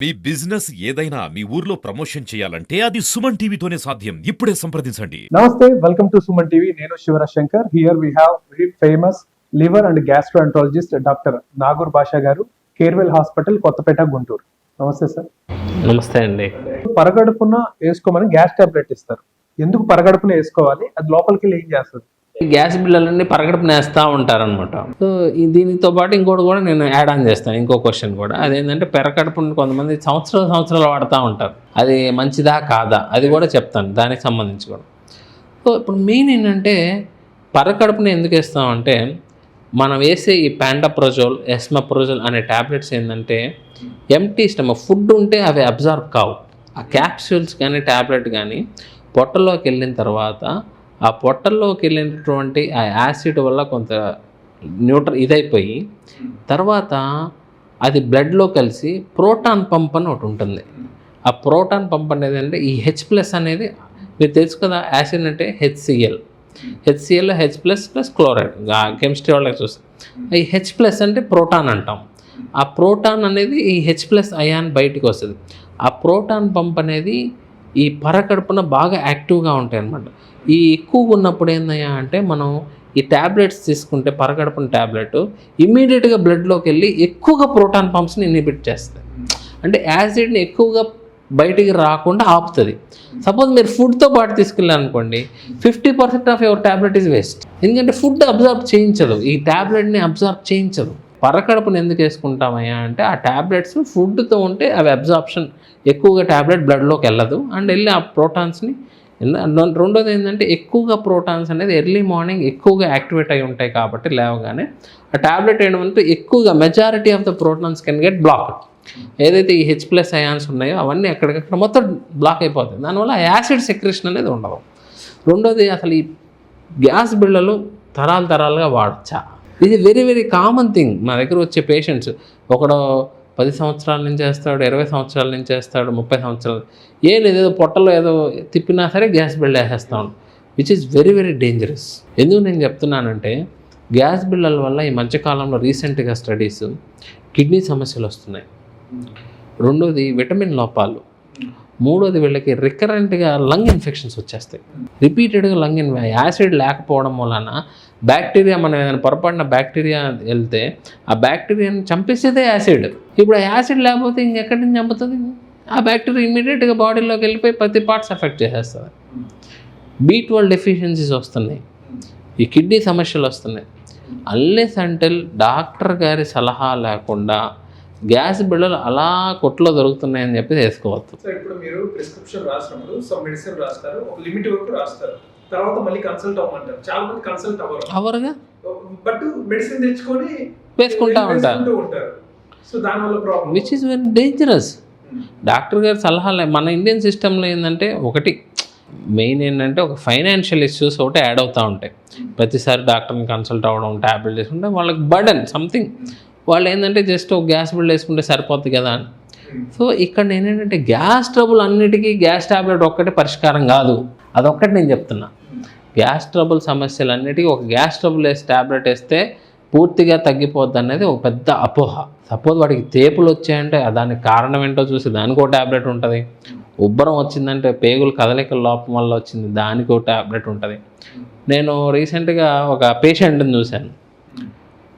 మీ business ఏదైనా మీ ఊర్లో promotion చేయాలంటే అది సుమన్ టీవీతోనే సాధ్యం. ఇప్పుడే సంప్రదించండి. నమస్తే, వెల్కమ్ టు సుమన్ టీవీ. నేను Shivaraj Shankar. Here we have famous liver and gastroenterologist doctor Nagoor Basha గారు, కేర్వెల్ హాస్పిటల్, కొత్తపేట, గుంటూరు. నమస్తే సార్. నమస్తే అండి. పరగడుపున వేసుకోమని గ్యాస్ టాబ్లెట్ ఇస్తారు. ఎందుకు పరగడుపున వేసుకోవాలి? అది లోపలికి వెళ్ళి ఏం చేస్తుంది? గ్యాస్ బిళ్ళలన్నీ పరగడుపున వేస్తూ ఉంటారనమాట. సో దీనితో పాటు ఇంకోటి కూడా నేను యాడ్ ఆన్ చేస్తాను, ఇంకో క్వశ్చన్ కూడా. అదేంటంటే పరగడుపుని కొంతమంది సంవత్సరాలు వాడుతూ ఉంటారు. అది మంచిదా కాదా అది కూడా చెప్తాను, దానికి సంబంధించి కూడా. సో ఇప్పుడు మెయిన్ ఏంటంటే పరగడుపుని ఎందుకు వేస్తామంటే, మనం వేసే ఈ ప్యాంటప్రోజోల్, ఎస్మప్రోజోల్ అనే ట్యాబ్లెట్స్ ఏంటంటే ఎంటీ స్టమక్ ఫుడ్ ఉంటే అవి అబ్జర్వ్ కావు. ఆ క్యాప్సూల్స్ కానీ ట్యాబ్లెట్ కానీ పొట్టలోకి వెళ్ళిన తర్వాత ఆ పొట్టల్లోకి వెళ్ళినటువంటి ఆ యాసిడ్ వల్ల కొంత ఇదైపోయి తర్వాత అది బ్లడ్లో కలిసి ప్రోటాన్ పంప్ అని ఒకటి ఉంటుంది. ఆ ప్రోటాన్ పంప్ అనేది అంటే ఈ H+ అనేది మీరు తెలుసు కదా, యాసిడ్ అంటే HCl H+ క్లోరైడ్, కెమిస్ట్రీ వాళ్ళకి చూస్తే ఈ H+ అంటే ప్రోటాన్ అంటాం. ఆ ప్రోటాన్ అనేది ఈ H+ అయాన్ బయటికి వస్తుంది. ఆ ప్రోటాన్ పంప్ అనేది ఈ పరకడుపున బాగా యాక్టివ్గా ఉంటాయి అన్నమాట. ఈ ఎక్కువగా ఉన్నప్పుడు ఏందయ్యా అంటే, మనం ఈ ట్యాబ్లెట్స్ తీసుకుంటే పరగడుపున ట్యాబ్లెట్ ఇమ్మీడియట్గా బ్లడ్లోకి వెళ్ళి ఎక్కువగా ప్రోటాన్ పంప్స్ని ఇన్హిబిట్ చేస్తాయి. అంటే యాసిడ్ని ఎక్కువగా బయటికి రాకుండా ఆపుతుంది. సపోజ్ మీరు ఫుడ్తో పాటు తీసుకెళ్ళారనుకోండి, 50% of your tablet is waste. ఎందుకంటే ఫుడ్ అబ్జర్వ్ చేయించదు, ఈ ట్యాబ్లెట్ని అబ్జర్వ్ చేయించదు. పరకడుపుని ఎందుకు వేసుకుంటామయ్యా అంటే, ఆ ట్యాబ్లెట్స్ ఫుడ్తో ఉంటే అవి అబ్జార్ప్షన్ ఎక్కువగా ట్యాబ్లెట్ బ్లడ్లోకి వెళ్ళదు అండ్ వెళ్ళి ఆ ప్రోటాన్స్ని. రెండోది ఏంటంటే, ఎక్కువగా ప్రోటాన్స్ అనేది ఎర్లీ మార్నింగ్ ఎక్కువగా యాక్టివేట్ అయి ఉంటాయి కాబట్టి లేవగానే ఆ ట్యాబ్లెట్ వేయడం అంటే ఎక్కువగా majority of the protons can get blocked. ఏదైతే ఈ H+ అయాన్స్ ఉన్నాయో అవన్నీ ఎక్కడికక్కడ మొత్తం బ్లాక్ అయిపోతుంది. దానివల్ల యాసిడ్ సెక్రెషన్ అనేది ఉండదు. రెండోది, అసలు ఈ గ్యాస్ బిళ్ళలు తరాలుగా వాడచ్చా? ఇది వెరీ వెరీ కామన్ థింగ్. మా దగ్గర వచ్చే పేషెంట్స్ ఒకడు 10 సంవత్సరాల నుంచి వేస్తాడు, 20 సంవత్సరాల నుంచి వేస్తాడు, 30 సంవత్సరాలు, ఏదో పొట్టలో ఏదో తిప్పినా సరే గ్యాస్ బిళ్ళ వేసేస్తాడు, which is very very dangerous. ఎందుకు నేను చెప్తున్నానంటే, గ్యాస్ బిళ్ళల వల్ల ఈ మధ్యకాలంలో రీసెంట్గా స్టడీస్ కిడ్నీ సమస్యలు వస్తున్నాయి. రెండోది విటమిన్ లోపాలు. మూడోది వీళ్ళకి రికరెంట్గా లంగ్ ఇన్ఫెక్షన్స్ వచ్చేస్తాయి. రిపీటెడ్గా యాసిడ్ లేకపోవడం వలన బ్యాక్టీరియా, మనం ఏదైనా పొరపాటున బ్యాక్టీరియా వెళ్తే ఆ బ్యాక్టీరియాని చంపేసేదే యాసిడ్. ఇప్పుడు ఆ యాసిడ్ లేకపోతే ఇంకెక్కడి నుంచి చంపుతుంది? ఆ బ్యాక్టీరియా ఇమ్మీడియట్గా బాడీలోకి వెళ్ళిపోయి ప్రతి పార్ట్స్ ఎఫెక్ట్ చేసేస్తుంది. B12 డెఫిషియన్సీస్ వస్తున్నాయి, ఈ కిడ్నీ సమస్యలు వస్తున్నాయి. అన్లెస్ అంటిల్ డాక్టర్ గారి సలహా లేకుండా గ్యాస్ బిళ్ళలు అలా కొట్లో దొరుకుతున్నాయని చెప్పి వేసుకోవద్దు. సో ఇప్పుడు మీరు ప్రిస్క్రిప్షన్ రాసినప్పుడు మెడిసిన్ రాస్తారు, ఒక లిమిట్ వరకు రాస్తారు, తర్వాత మళ్ళీ కన్సల్ట్ అవ్వమంటారు. చాలా మంది కన్సల్ట్ అవ్వరుగా, బట్ మెడిసిన్ తెచ్చుకొని వేసుకుంటూ ఉంటారు. సో దానివల్ల problem, which is very dangerous. Doctor గారి సలహాలు మన ఇండియన్ సిస్టంలో ఏంటంటే, ఒకటి మెయిన్ ఏంటంటే ఒక ఫైనాన్షియల్ ఇష్యూస్ ఒకటి యాడ్ అవుతూ ఉంటాయి. ప్రతిసారి డాక్టర్ని కన్సల్ట్ అవ్వడం, ట్యాబ్లెట్ వేసుకుంటే వాళ్ళకి బర్డెన్ సంథింగ్. వాళ్ళు ఏంటంటే జస్ట్ ఒక గ్యాస్ బిల్ వేసుకుంటే సరిపోద్ది కదా అని. సో ఇక్కడ నేనేంటంటే, గ్యాస్ ట్రబుల్ అన్నిటికీ గ్యాస్ ట్యాబ్లెట్ ఒక్కటే పరిష్కారం కాదు. అదొక్కటి నేను చెప్తున్నా. గ్యాస్ ట్రబుల్ సమస్యలన్నిటికీ ఒక గ్యాస్ ట్రబుల్ ట్యాబ్లెట్ వేస్తే పూర్తిగా తగ్గిపోద్ది అనేది ఒక పెద్ద అపోహ. సపోజ్ వాడికి తేపులు వచ్చాయంటే దానికి కారణం ఏంటో చూసి దానికి ఒక ట్యాబ్లెట్ ఉంటుంది. ఉబ్బరం వచ్చిందంటే పేగులు కదలికల లోపం వల్ల వచ్చింది, దానికి ఒక ట్యాబ్లెట్ ఉంటుంది. నేను రీసెంట్గా ఒక పేషెంట్ని చూశాను,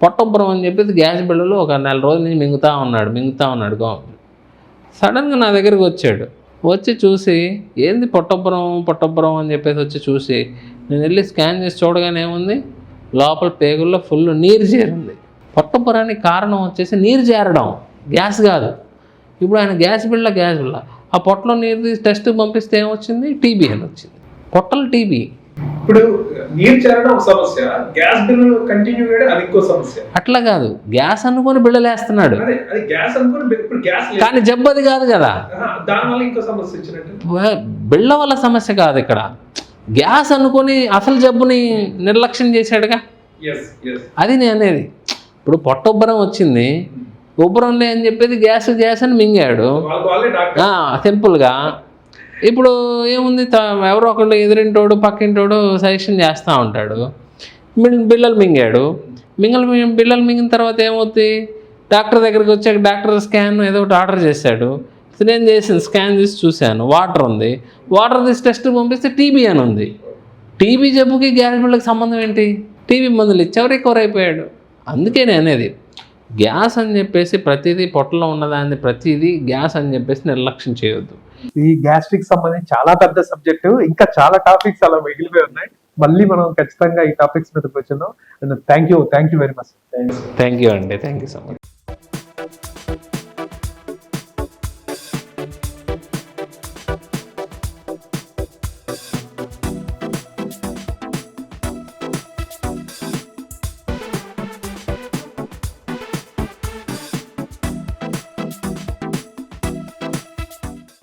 పొట్టొబ్బరం అని చెప్పేసి గ్యాస్ బిళ్ళలు ఒక 4 రోజుల నుంచి మింగుతూ ఉన్నాడు. సడన్గా నా దగ్గరికి వచ్చి చూసి, ఏంది పొట్టొబ్బరం అని చెప్పేసి వచ్చి చూసి, నేను వెళ్ళి స్కాన్ చేసి చూడగానే ఏముంది, లోపల పేగుల్లో ఫుల్ నీరు చేరింది. పొట్టొబ్బరానికి కారణం వచ్చేసి నీరు చేరడం, గ్యాస్ కాదు. ఇప్పుడు ఆయన గ్యాస్ బిళ్ళ ఆ పొట్టలో నీరు తీసి టెస్ట్ పంపిస్తే ఏమొచ్చింది, టీబీ అని వచ్చింది. పొట్టలు టీబీ. ఇప్పుడు నీరు చేరడం ఒక సమస్య, గ్యాస్ బిల్ కంటిన్యూ చేయడం అది ఇంకో సమస్య. అట్లా కాదు, గ్యాస్ అనుకొని బిళ్ళలేస్తున్నాడు, అది గ్యాస్ అనుకొని, ఇప్పుడు గ్యాస్ కానీ జబ్బది కాదు కదా. దానివల్ల ఇంకో సమస్య వచ్చినట్టు. బిళ్ళ వల్ల సమస్య కాదు ఇక్కడ, గ్యాస్ అనుకొని అసలు జబ్బుని నిర్లక్ష్యం చేశాడుగా. అది నేను అనేది. ఇప్పుడు పొట్టొబ్బరం వచ్చింది, ఉబ్బరంలే అని చెప్పేది గ్యాస్ అని మింగాడు సింపుల్గా. ఇప్పుడు ఏముంది, ఎవరో ఒకళ్ళు ఎదురింటోడు పక్కింటోడు సజెషన్ చేస్తూ ఉంటాడు, బిళ్ళలు మింగాడు. బిళ్ళలు మింగిన తర్వాత ఏమవుతుంది, డాక్టర్ దగ్గరికి వచ్చాక డాక్టర్ స్కాన్ ఏదో ఒకటి ఆర్డర్ చేశాడు. సో నేను చేసిన స్కాన్ తీసి చూశాను, వాటర్ ఉంది. వాటర్ తీసి టెస్ట్ పంపిస్తే టీబీ అని ఉంది. టీబీ జబ్బుకి గ్యాస్ బిళ్ళకి సంబంధం ఏంటి? టీబీ మందులు ఇచ్చావు, రికవర్ అయిపోయాడు. అందుకే నేను అనేది గ్యాస్ అని చెప్పేసి ప్రతిదీ పొట్టలో ఉన్నదాన్ని ప్రతిదీ గ్యాస్ అని చెప్పేసి నిర్లక్ష్యం చేయొద్దు. ఈ గ్యాస్ట్రిక్ సంబంధించి చాలా పెద్ద సబ్జెక్టు, ఇంకా చాలా టాపిక్స్ అలా మిగిలిపోయి ఉన్నాయి. మళ్ళీ మనం ఖచ్చితంగా ఈ టాపిక్స్ మీద కూర్చున్నాం. And thank you very much. Thank you అండి, థ్యాంక్ యూ సో మచ్.